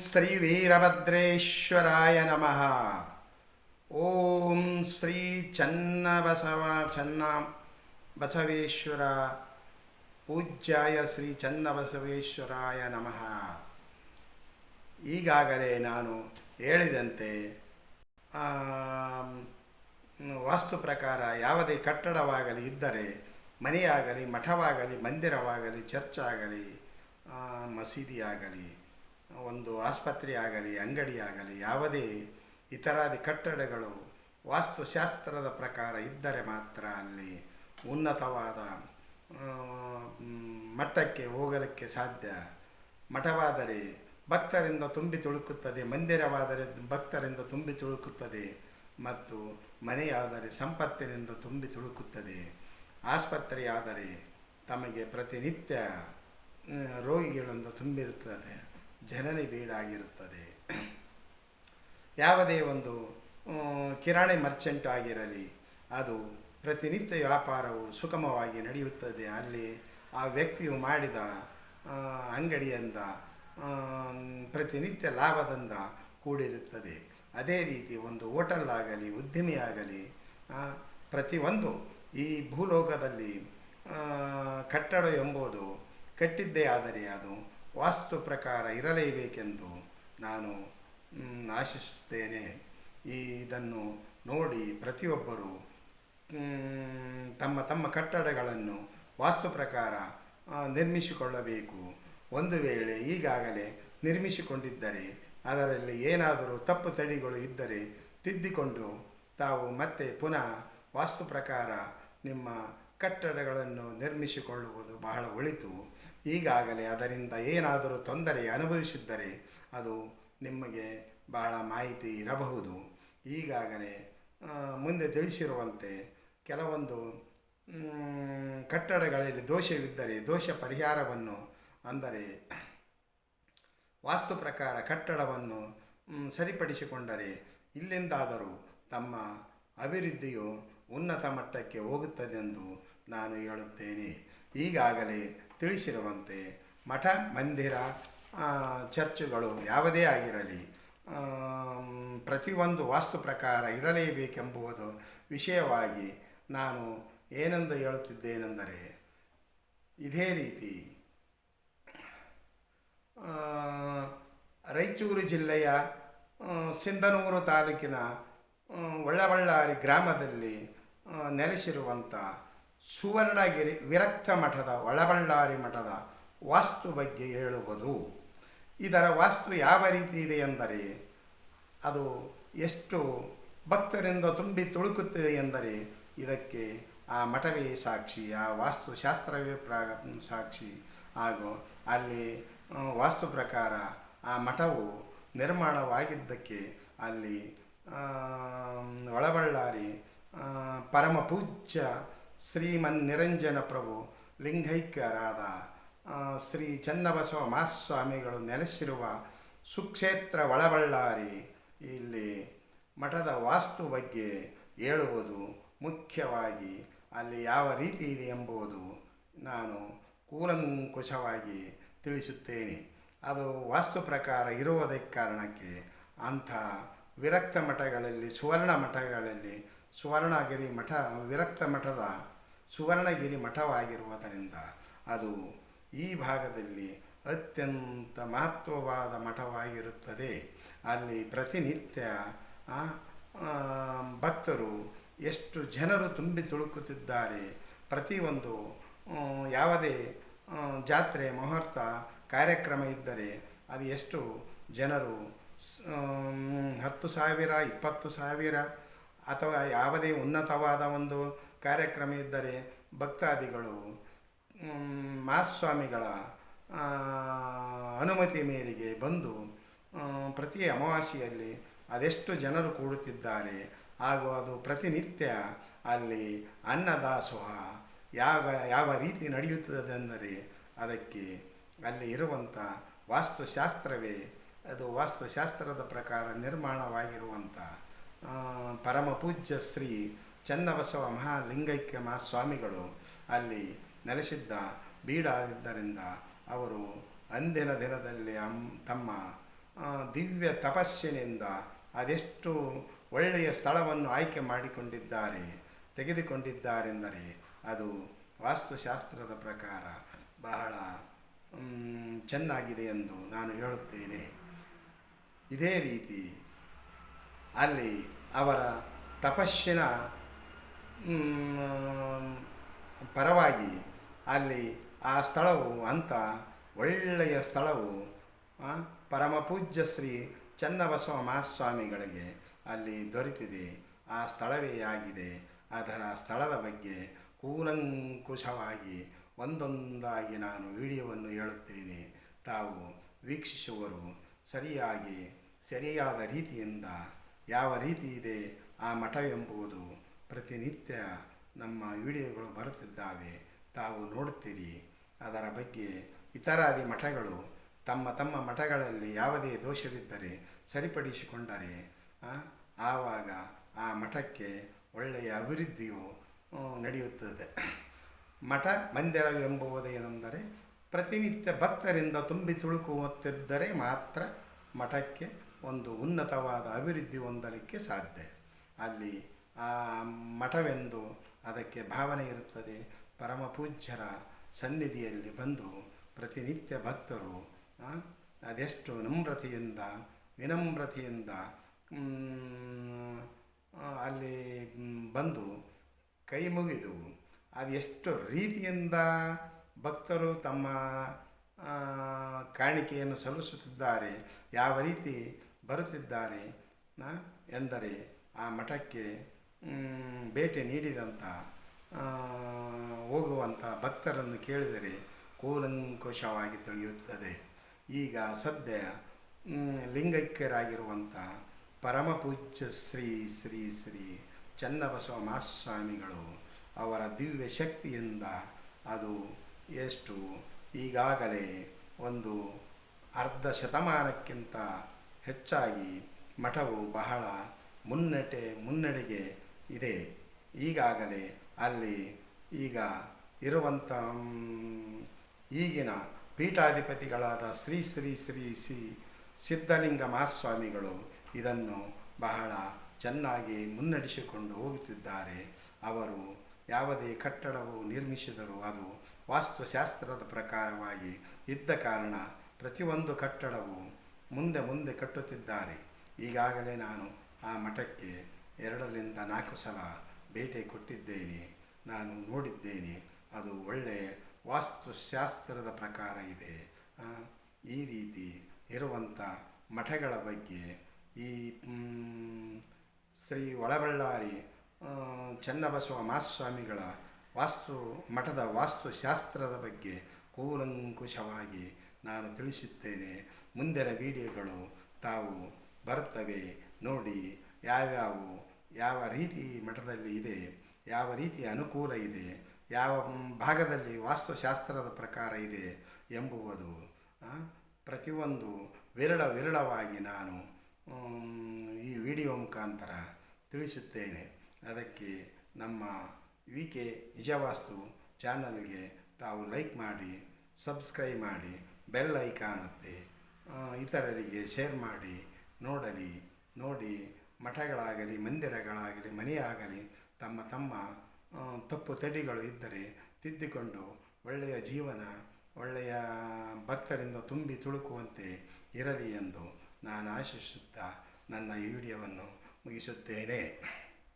ಶ್ರೀ ವೀರಭದ್ರೇಶ್ವರಾಯ ನಮಃ. ಓಂ ಶ್ರೀ ಬಸವೇಶ್ವರ ಪೂಜ್ಯಾಯ ಶ್ರೀ ಚನ್ನಬಸವೇಶ್ವರಾಯ ನಮಃ. ಈಗಾಗಲೇ ನಾನು ಹೇಳಿದಂತೆ ವಾಸ್ತು ಪ್ರಕಾರ ಯಾವುದೇ ಕಟ್ಟಡವಾಗಲಿ ಇದ್ದರೆ, ಮನೆಯಾಗಲಿ, ಮಠವಾಗಲಿ, ಮಂದಿರವಾಗಲಿ, ಚರ್ಚ್ ಆಗಲಿ, ಮಸೀದಿಯಾಗಲಿ, ಒಂದು ಆಸ್ಪತ್ರೆ ಆಗಲಿ, ಅಂಗಡಿಯಾಗಲಿ, ಯಾವುದೇ ಇತರಾದಿ ಕಟ್ಟಡಗಳು ವಾಸ್ತುಶಾಸ್ತ್ರದ ಪ್ರಕಾರ ಇದ್ದರೆ ಮಾತ್ರ ಅಲ್ಲಿ ಉನ್ನತವಾದ ಮಟ್ಟಕ್ಕೆ ಹೋಗಲಿಕ್ಕೆ ಸಾಧ್ಯ. ಮಠವಾದರೆ ಭಕ್ತರಿಂದ ತುಂಬಿ ತುಳುಕುತ್ತದೆ, ಮಂದಿರವಾದರೆ ಭಕ್ತರಿಂದ ತುಂಬಿ ತುಳುಕುತ್ತದೆ, ಮತ್ತು ಮನೆಯಾದರೆ ಸಂಪತ್ತಿನಿಂದ ತುಂಬಿ ತುಳುಕುತ್ತದೆ. ಆಸ್ಪತ್ರೆಯಾದರೆ ತಮಗೆ ಪ್ರತಿನಿತ್ಯ ರೋಗಿಗಳಿಂದ ತುಂಬಿರುತ್ತದೆ, ಜನನಿ ಬೀಡಾಗಿರುತ್ತದೆ. ಯಾವುದೇ ಒಂದು ಕಿರಾಣಿ ಮರ್ಚೆಂಟ್ ಆಗಿರಲಿ, ಅದು ಪ್ರತಿನಿತ್ಯ ವ್ಯಾಪಾರವು ಸುಗಮವಾಗಿ ನಡೆಯುತ್ತದೆ. ಅಲ್ಲಿ ಆ ವ್ಯಕ್ತಿಯು ಮಾಡಿದ ಅಂಗಡಿಯಿಂದ ಪ್ರತಿನಿತ್ಯ ಲಾಭದಿಂದ ಕೂಡಿರುತ್ತದೆ. ಅದೇ ರೀತಿ ಒಂದು ಹೋಟೆಲ್ ಆಗಲಿ, ಉದ್ಯಮಿಯಾಗಲಿ, ಪ್ರತಿಯೊಂದು ಈ ಭೂಲೋಕದಲ್ಲಿ ಕಟ್ಟಡ ಎಂಬುದು ಕಟ್ಟಿದ್ದೇ ಆದರೆ ಅದು ವಾಸ್ತು ಪ್ರಕಾರ ಇರಲೇಬೇಕೆಂದು ನಾನು ಆಶಿಸುತ್ತೇನೆ. ಇದನ್ನು ನೋಡಿ ಪ್ರತಿಯೊಬ್ಬರು ತಮ್ಮ ತಮ್ಮ ಕಟ್ಟಡಗಳನ್ನು ವಾಸ್ತು ಪ್ರಕಾರ ನಿರ್ಮಿಸಿಕೊಳ್ಳಬೇಕು. ಒಂದು ವೇಳೆ ಈಗಾಗಲೇ ನಿರ್ಮಿಸಿಕೊಂಡಿದ್ದರೆ ಅದರಲ್ಲಿ ಏನಾದರೂ ತಪ್ಪು ತಡೆಗಳು ಇದ್ದರೆ ತಿದ್ದಿಕೊಂಡು ತಾವು ಮತ್ತೆ ಪುನಃ ವಾಸ್ತು ಪ್ರಕಾರ ನಿಮ್ಮ ಕಟ್ಟಡಗಳನ್ನು ನಿರ್ಮಿಸಿಕೊಳ್ಳುವುದು ಬಹಳ ಒಳಿತು. ಈಗಾಗಲೇ ಅದರಿಂದ ಏನಾದರೂ ತೊಂದರೆ ಅನುಭವಿಸಿದ್ದರೆ ಅದು ನಿಮಗೆ ಬಹಳ ಮಾಹಿತಿ ಇರಬಹುದು. ಈಗಾಗಲೇ ಮುಂದೆ ತಿಳಿಸಿರುವಂತೆ ಕೆಲವೊಂದು ಕಟ್ಟಡಗಳಲ್ಲಿ ದೋಷವಿದ್ದರೆ ದೋಷ ಪರಿಹಾರವನ್ನು, ಅಂದರೆ ವಾಸ್ತು ಪ್ರಕಾರ ಕಟ್ಟಡವನ್ನು ಸರಿಪಡಿಸಿಕೊಂಡರೆ ಇಲ್ಲಿಂದಾದರೂ ತಮ್ಮ ಅಭಿವೃದ್ಧಿಯು ಉನ್ನತ ಮಟ್ಟಕ್ಕೆ ಹೋಗುತ್ತದೆಂದು ನಾನು ಹೇಳುತ್ತೇನೆ. ಈಗಾಗಲೇ ತಿಳಿಸಿರುವಂತೆ ಮಠ, ಮಂದಿರ, ಚರ್ಚುಗಳು ಯಾವುದೇ ಆಗಿರಲಿ ಪ್ರತಿಯೊಂದು ವಾಸ್ತು ಪ್ರಕಾರ ಇರಲೇಬೇಕೆಂಬುದು ವಿಷಯವಾಗಿ ನಾನು ಏನೆಂದು ಹೇಳುತ್ತಿದ್ದೇನೆಂದರೆ, ಇದೇ ರೀತಿ ರಾಯಚೂರು ಜಿಲ್ಲೆಯ ಸಿಂಧನೂರು ತಾಲೂಕಿನ ಒಳ್ಳಬಳ್ಳಾರಿ ಗ್ರಾಮದಲ್ಲಿ ನೆಲೆಸಿರುವಂಥ ಸುವರ್ಣಗಿರಿ ವಿರಕ್ತ ಮಠದ ಒಳ್ಳಬಳ್ಳಾರಿ ಮಠದ ವಾಸ್ತು ಬಗ್ಗೆ ಹೇಳುವುದು. ಇದರ ವಾಸ್ತು ಯಾವ ರೀತಿ ಇದೆ ಎಂದರೆ, ಅದು ಎಷ್ಟು ಭಕ್ತರಿಂದ ತುಂಬಿ ತುಳುಕುತ್ತದೆ ಎಂದರೆ ಇದಕ್ಕೆ ಆ ಮಠವೇ ಸಾಕ್ಷಿ, ಆ ವಾಸ್ತುಶಾಸ್ತ್ರವೇ ಸಾಕ್ಷಿ. ಹಾಗೂ ಅಲ್ಲಿ ವಾಸ್ತು ಪ್ರಕಾರ ಆ ಮಠವು ನಿರ್ಮಾಣವಾಗಿದ್ದಕ್ಕೆ ಅಲ್ಲಿ ಒಳಬಳ್ಳಾರಿ ಪರಮ ಪೂಜ್ಯ ಶ್ರೀಮನ್ನಿರಂಜನ ಪ್ರಭು ಲಿಂಗೈಕ್ಯರಾದ ಶ್ರೀ ಚನ್ನಬಸವ ಮಹಾಸ್ವಾಮಿಗಳು ನೆಲೆಸಿರುವ ಸುಕ್ಷೇತ್ರ ಒಳಬಳ್ಳಾರಿ ಇಲ್ಲಿ ಮಠದ ವಾಸ್ತು ಬಗ್ಗೆ ಹೇಳುವುದು ಮುಖ್ಯವಾಗಿ ಅಲ್ಲಿ ಯಾವ ರೀತಿ ಇದೆ ಎಂಬುದು ನಾನು ಕೂಲಂಕುಷವಾಗಿ ತಿಳಿಸುತ್ತೇನೆ. ಅದು ವಾಸ್ತು ಪ್ರಕಾರ ಇರುವುದಕ್ಕೆ ಕಾರಣಕ್ಕೆ ಅಂಥ ವಿರಕ್ತ ಮಠಗಳಲ್ಲಿ, ಸುವರ್ಣ ಮಠಗಳಲ್ಲಿ, ಸುವರ್ಣಗಿರಿ ಮಠ ವಿರಕ್ತ ಮಠದ ಸುವರ್ಣಗಿರಿ ಮಠವಾಗಿರುವುದರಿಂದ ಅದು ಈ ಭಾಗದಲ್ಲಿ ಅತ್ಯಂತ ಮಹತ್ವವಾದ ಮಠವಾಗಿರುತ್ತದೆ. ಅಲ್ಲಿ ಪ್ರತಿನಿತ್ಯ ಭಕ್ತರು ಎಷ್ಟು ಜನರು ತುಂಬಿ ತುಳುಕುತ್ತಿದ್ದಾರೆ. ಪ್ರತಿಯೊಂದು ಯಾವುದೇ ಜಾತ್ರೆ, ಮುಹೂರ್ತ, ಕಾರ್ಯಕ್ರಮ ಇದ್ದರೆ ಅದು ಎಷ್ಟು ಜನರು 10,000, 20,000 ಅಥವಾ ಯಾವುದೇ ಉನ್ನತವಾದ ಒಂದು ಕಾರ್ಯಕ್ರಮ ಇದ್ದರೆ ಭಕ್ತಾದಿಗಳು ಮಹಾಸ್ವಾಮಿಗಳ ಅನುಮತಿ ಮೇರೆಗೆ ಬಂದು ಪ್ರತಿ ಅಮಾವಾಸ್ಯೆಯಲ್ಲಿ ಅದೆಷ್ಟು ಜನರು ಕೂಡುತ್ತಿದ್ದಾರೆ. ಹಾಗೂ ಅದು ಪ್ರತಿನಿತ್ಯ ಅಲ್ಲಿ ಅನ್ನದಾಸೋಹ ಯಾವ ರೀತಿ ನಡೆಯುತ್ತದೆಂದರೆ ಅದಕ್ಕೆ ಅಲ್ಲಿ ಇರುವಂಥ ವಾಸ್ತುಶಾಸ್ತ್ರವೇ, ಅದು ವಾಸ್ತುಶಾಸ್ತ್ರದ ಪ್ರಕಾರ ನಿರ್ಮಾಣವಾಗಿರುವಂಥ ಪರಮ ಪೂಜ್ಯ ಶ್ರೀ ಚನ್ನಬಸವ ಮಹಾಲಿಂಗೈಕ್ಯ ಮಹಾಸ್ವಾಮಿಗಳು ಅಲ್ಲಿ ನೆಲೆಸಿದ್ದ ಬೀಡಾಗಿದ್ದರಿಂದ ಅವರು ಅಂದಿನ ದಿನದಲ್ಲಿ ತಮ್ಮ ದಿವ್ಯ ತಪಸ್ಸಿನಿಂದ ಅದೆಷ್ಟು ಒಳ್ಳೆಯ ಸ್ಥಳವನ್ನು ಆಯ್ಕೆ ಮಾಡಿಕೊಂಡಿದ್ದಾರೆ, ತೆಗೆದುಕೊಂಡಿದ್ದಾರೆಂದರೆ ಅದು ವಾಸ್ತುಶಾಸ್ತ್ರದ ಪ್ರಕಾರ ಬಹಳ ಚೆನ್ನಾಗಿದೆ ಎಂದು ನಾನು ಹೇಳುತ್ತೇನೆ. ಇದೇ ರೀತಿ ಅಲ್ಲಿ ಅವರ ತಪಸ್ಸಿನ ಪರವಾಗಿ ಅಲ್ಲಿ ಆ ಸ್ಥಳವು ಅಂಥ ಒಳ್ಳೆಯ ಸ್ಥಳವು ಪರಮಪೂಜ್ಯ ಶ್ರೀ ಚನ್ನಬಸವ ಮಹಾಸ್ವಾಮಿಗಳಿಗೆ ಅಲ್ಲಿ ದೊರೆತಿದೆ. ಆ ಸ್ಥಳವೇ ಆಗಿದೆ. ಅದರ ಸ್ಥಳದ ಬಗ್ಗೆ ಕೂಲಂಕುಷವಾಗಿ ಒಂದೊಂದಾಗಿ ನಾನು ವಿಡಿಯೋವನ್ನು ಹೇಳುತ್ತೇನೆ. ತಾವು ವೀಕ್ಷಿಸುವರು ಸರಿಯಾದ ರೀತಿಯಿಂದ ಯಾವ ರೀತಿ ಇದೆ ಆ ಮಠವೆಂಬುದು ಪ್ರತಿನಿತ್ಯ ನಮ್ಮ ವಿಡಿಯೋಗಳು ಬರುತ್ತಿದ್ದಾವೆ. ತಾವು ನೋಡುತ್ತೀರಿ. ಅದರ ಬಗ್ಗೆ ಇತರಾದಿ ಮಠಗಳು ತಮ್ಮ ಮಠಗಳಲ್ಲಿ ಯಾವುದೇ ದೋಷವಿದ್ದರೆ ಸರಿಪಡಿಸಿಕೊಂಡರೆ ಆವಾಗ ಆ ಮಠಕ್ಕೆ ಒಳ್ಳೆಯ ಅಭಿವೃದ್ಧಿಯು ನಡೆಯುತ್ತದೆ. ಮಠ ಮಂದಿರವೆಂಬುದೇನೆಂದರೆ ಪ್ರತಿನಿತ್ಯ ಭಕ್ತರಿಂದ ತುಂಬಿ ತುಳುಕುತ್ತಿದ್ದರೆ ಮಾತ್ರ ಮಠಕ್ಕೆ ಒಂದು ಉನ್ನತವಾದ ಅಭಿವೃದ್ಧಿ ಹೊಂದಲಿಕ್ಕೆ ಸಾಧ್ಯ. ಅಲ್ಲಿ ಆ ಮಠವೆಂದು ಅದಕ್ಕೆ ಭಾವನೆ ಇರುತ್ತದೆ. ಪರಮ ಪೂಜ್ಯರ ಸನ್ನಿಧಿಯಲ್ಲಿ ಬಂದು ಪ್ರತಿನಿತ್ಯ ಭಕ್ತರು ಅದೆಷ್ಟು ವಿನಮ್ರತೆಯಿಂದ ಅಲ್ಲಿ ಬಂದು ಕೈ ಮುಗಿದು ಅದೆಷ್ಟು ರೀತಿಯಿಂದ ಭಕ್ತರು ತಮ್ಮ ಕಾಣಿಕೆಯನ್ನು ಸಲ್ಲಿಸುತ್ತಿದ್ದಾರೆ, ಯಾವ ರೀತಿ ಬರುತ್ತಿದ್ದಾರೆ ಎಂದರೆ ಆ ಮಠಕ್ಕೆ ಭೇಟಿ ನೀಡಿದಂಥ ಹೋಗುವಂಥ ಭಕ್ತರನ್ನು ಕೇಳಿದರೆ ಕೂಲಂಕುಷವಾಗಿ ತಿಳಿಯುತ್ತದೆ. ಈಗ ಸದ್ಯ ಲಿಂಗೈಕ್ಯರಾಗಿರುವಂಥ ಪರಮಪೂಜ್ಯ ಶ್ರೀ ಶ್ರೀ ಶ್ರೀ ಚನ್ನಬಸವ ಮಹಾಸ್ವಾಮಿಗಳು ಅವರ ದಿವ್ಯ ಶಕ್ತಿಯಿಂದ ಅದು ಎಷ್ಟು ಈಗಾಗಲೇ ಒಂದು ಅರ್ಧ ಶತಮಾನಕ್ಕಿಂತ ಹೆಚ್ಚಾಗಿ ಮಠವು ಬಹಳ ಮುನ್ನಡೆಗೆ ಇದೆ. ಈಗಾಗಲೇ ಅಲ್ಲಿ ಈಗ ಇರುವಂಥ ಈಗಿನ ಪೀಠಾಧಿಪತಿಗಳಾದ ಶ್ರೀ ಶ್ರೀ ಶ್ರೀ ಶ್ರೀ ಸಿದ್ಧಲಿಂಗ ಮಹಾಸ್ವಾಮಿಗಳು ಇದನ್ನು ಬಹಳ ಚೆನ್ನಾಗಿ ಮುನ್ನಡೆಸಿಕೊಂಡು ಹೋಗುತ್ತಿದ್ದಾರೆ. ಅವರು ಯಾವುದೇ ಕಟ್ಟಡವು ನಿರ್ಮಿಸಿದರೂ ಅದು ವಾಸ್ತುಶಾಸ್ತ್ರದ ಪ್ರಕಾರವಾಗಿ ಇದ್ದ ಕಾರಣ ಪ್ರತಿಯೊಂದು ಕಟ್ಟಡವು ಮುಂದೆ ಕಟ್ಟುತ್ತಿದ್ದಾರೆ. ಈಗಾಗಲೇ ನಾನು ಆ ಮಠಕ್ಕೆ 2-4 ಸಲ ಭೇಟಿ ಕೊಟ್ಟಿದ್ದೇನೆ. ನಾನು ನೋಡಿದ್ದೇನೆ. ಅದು ಒಳ್ಳೆಯ ವಾಸ್ತುಶಾಸ್ತ್ರದ ಪ್ರಕಾರ ಇದೆ. ಈ ರೀತಿ ಇರುವಂಥ ಮಠಗಳ ಬಗ್ಗೆ ಈ ಶ್ರೀ ಒಳಬಳ್ಳಾರಿ ಚನ್ನಬಸವ ಮಹಾಸ್ವಾಮಿಗಳ ಮಠದ ವಾಸ್ತುಶಾಸ್ತ್ರದ ಬಗ್ಗೆ ಕೂಲಂಕುಷವಾಗಿ ನಾನು ತಿಳಿಸುತ್ತೇನೆ. ಮುಂದಿನ ವಿಡಿಯೋಗಳು ತಾವು ಬರುತ್ತವೆ. ನೋಡಿ ಯಾವ ರೀತಿ ಮಠದಲ್ಲಿ ಇದೆ, ಯಾವ ರೀತಿ ಅನುಕೂಲ ಇದೆ, ಯಾವ ಭಾಗದಲ್ಲಿ ವಾಸ್ತುಶಾಸ್ತ್ರದ ಪ್ರಕಾರ ಇದೆ ಎಂಬುವುದು ಪ್ರತಿಯೊಂದು ವಿರಳವಾಗಿ ನಾನು ಈ ವಿಡಿಯೋ ಮುಖಾಂತರ ತಿಳಿಸುತ್ತೇನೆ. ಅದಕ್ಕೆ ನಮ್ಮ VK ನಿಜವಾಸ್ತು ಚಾನಲ್ಗೆ ತಾವು ಲೈಕ್ ಮಾಡಿ, ಸಬ್ಸ್ಕ್ರೈಬ್ ಮಾಡಿ, ಬೆಲ್ ಐಕಾನ್ ಒತ್ತಿ ಇತರರಿಗೆ ಶೇರ್ ಮಾಡಿ ನೋಡಿ ಮಠಗಳಾಗಲಿ ಮಂದಿರಗಳಾಗಲಿ ಮನೆಯಾಗಲಿ ತಮ್ಮ ತಪ್ಪು ತಡಿಗಳು ಇದ್ದರೆ ತಿದ್ದಿಕೊಂಡು ಒಳ್ಳೆಯ ಜೀವನ ಒಳ್ಳೆಯ ಭಕ್ತರಿಂದ ತುಂಬಿ ತುಳುಕುವಂತೆ ಇರಲಿ ಎಂದು ನಾನು ಆಶಿಸುತ್ತಾ ನನ್ನ ಈ ವಿಡಿಯೋವನ್ನು ಮುಗಿಸುತ್ತೇನೆ.